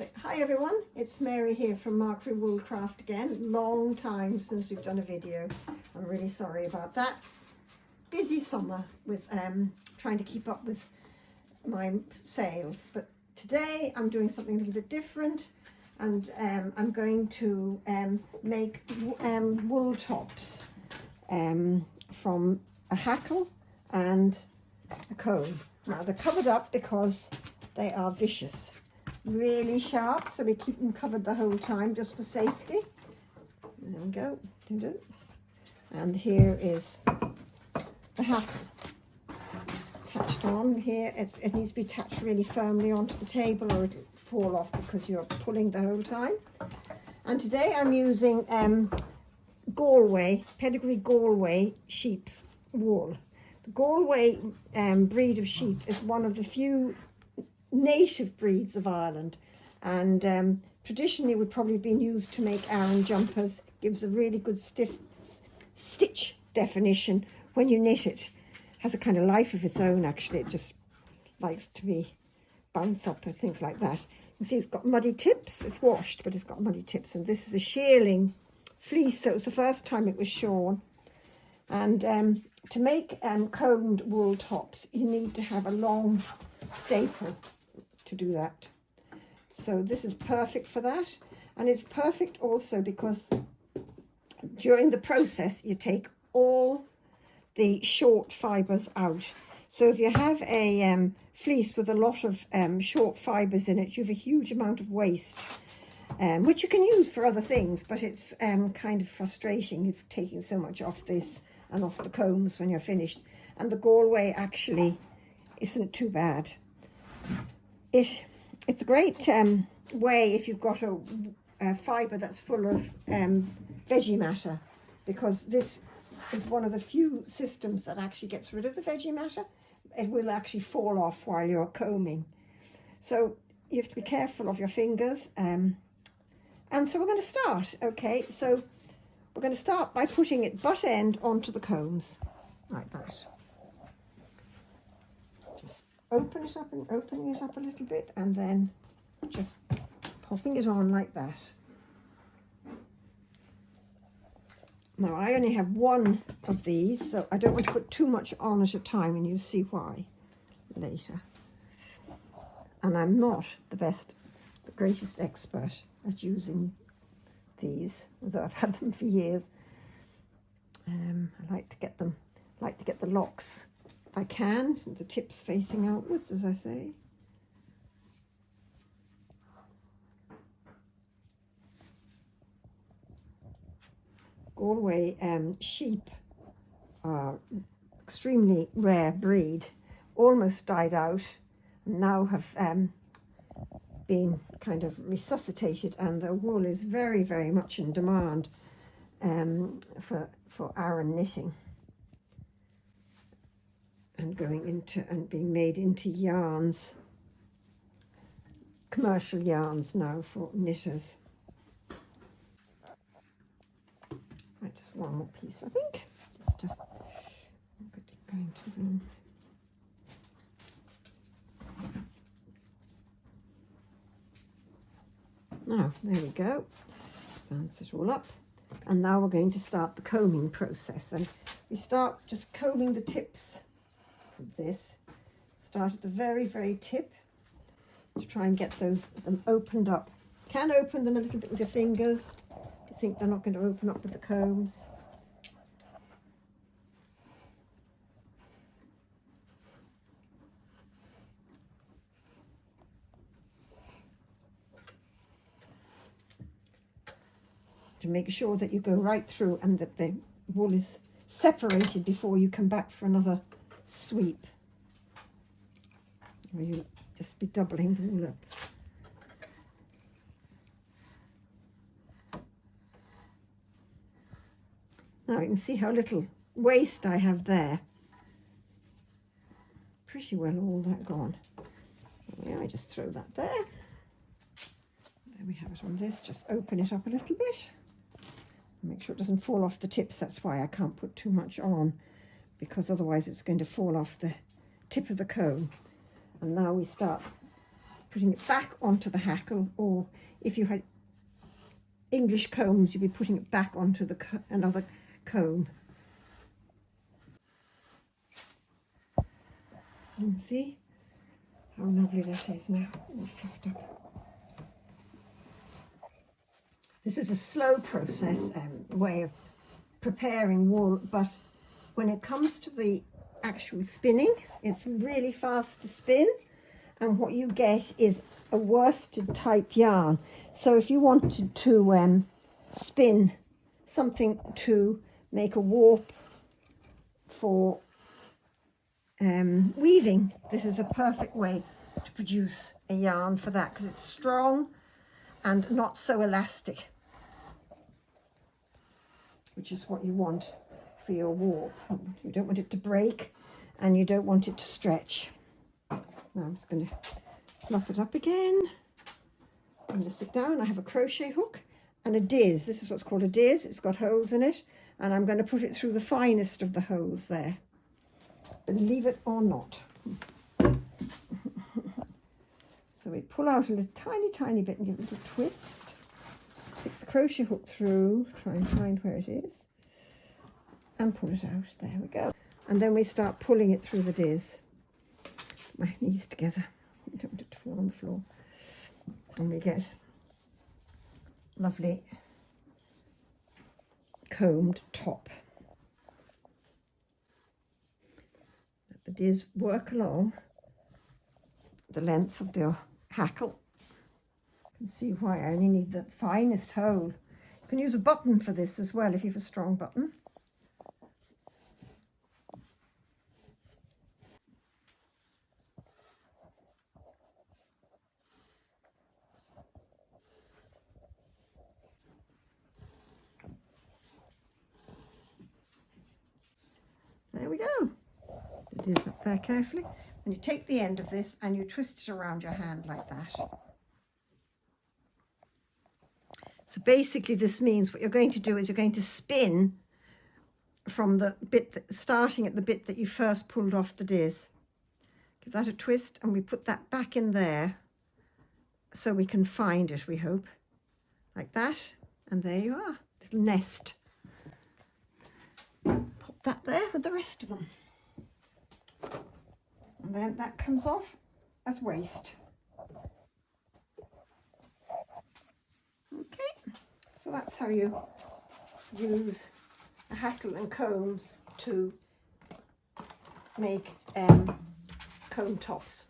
So, hi everyone, it's Mary here from Markery Woolcraft again. Long time since we've done a video. I'm really sorry about that. Busy summer with trying to keep up with my sales, but today I'm doing something a little bit different, and I'm going to make wool tops from a hackle and a comb. Now they're covered up because they are vicious, really sharp, so we keep them covered the whole time just for safety. There we go. And here is the hackle attached on here. It needs to be attached really firmly onto the table or it'll fall off because you're pulling the whole time. And today I'm using Galway, pedigree Galway sheep's wool. The Galway breed of sheep is one of the few native breeds of Ireland, and traditionally would probably have been used to make Aran jumpers. Gives a really good stiff stitch definition when you knit it. Has a kind of life of its own actually. It just likes to be bounce up and things like that. You see it's got muddy tips. It's washed but it's got muddy tips, and this is a shearling fleece, so it was the first time it was shorn. And to make combed wool tops you need to have a long staple to do that. So this is perfect for that, and it's perfect also because during the process you take all the short fibers out. So if you have a fleece with a lot of short fibers in it, you have a huge amount of waste, which you can use for other things, but it's kind of frustrating if taking so much off this and off the combs when you're finished. And the Galway actually isn't too bad. It's a great way if you've got a fibre that's full of veggie matter, because this is one of the few systems that actually gets rid of the veggie matter. It will actually fall off while you're combing. So you have to be careful of your fingers. And so we're going to start. Okay, so we're going to start by putting it butt end onto the combs, like that. Just open it up and opening it up a little bit, and then just popping it on like that. Now I only have one of these, so I don't want to put too much on at a time, and you'll see why later. And I'm not the greatest expert at using these, although I've had them for years. I like to get the locks if I can, the tips facing outwards, as I say. Galway sheep are extremely rare breed, almost died out, and now have been kind of resuscitated, and the wool is very, very much in demand for Aran knitting, and going into and being made into yarns, commercial yarns now for knitters. Right, just one more piece, I think, just to get it going to them. Now, there we go, bounce it all up, and now we're going to start the combing process. And we start just combing the tips of this. Start at the very, very tip to try and get them opened up. Can open them a little bit with your fingers if you think they're not going to open up with the combs. To make sure that you go right through and that the wool is separated before you come back for another sweep, or you'll just be doubling the wool up. Now you can see how little waste I have there. Pretty well all that gone. Yeah, I just throw that there. There we have it on this. Just open it up a little bit. Make sure it doesn't fall off the tips. That's why I can't put too much on, because otherwise it's going to fall off the tip of the comb. And now we start putting it back onto the hackle, or if you had English combs, you'd be putting it back onto the another comb. You see how lovely that is now, all fluffed up. This is a slow process, way of preparing wool, but when it comes to the actual spinning, it's really fast to spin, and what you get is a worsted type yarn. So if you wanted to spin something to make a warp for weaving, this is a perfect way to produce a yarn for that, because it's strong and not so elastic, which is what you want for your warp. You don't want it to break and you don't want it to stretch. Now I'm just going to fluff it up again. I'm going to sit down. I have a crochet hook and a diz. This is what's called a diz. It's got holes in it, and I'm going to put it through the finest of the holes there. Believe it or not. So we pull out a little, tiny bit and give it a little twist. Stick the crochet hook through, try and find where it is, and pull it out. There we go. And then we start pulling it through the diz. My knees together. I don't want it to fall on the floor. And we get lovely combed top. Let the diz work along the length of the hackle. You can see why I only need the finest hole. You can use a button for this as well if you have a strong button. There we go. It is up there carefully. And you take the end of this and you twist it around your hand like that. So basically this means what you're going to do is you're going to spin from the bit that, starting at the bit that you first pulled off the diz. Give that a twist and we put that back in there so we can find it, we hope. Like that. And there you are, little nest. Pop that there with the rest of them. And then that comes off as waste. Okay, so that's how you use a hackle and combs to make comb tops.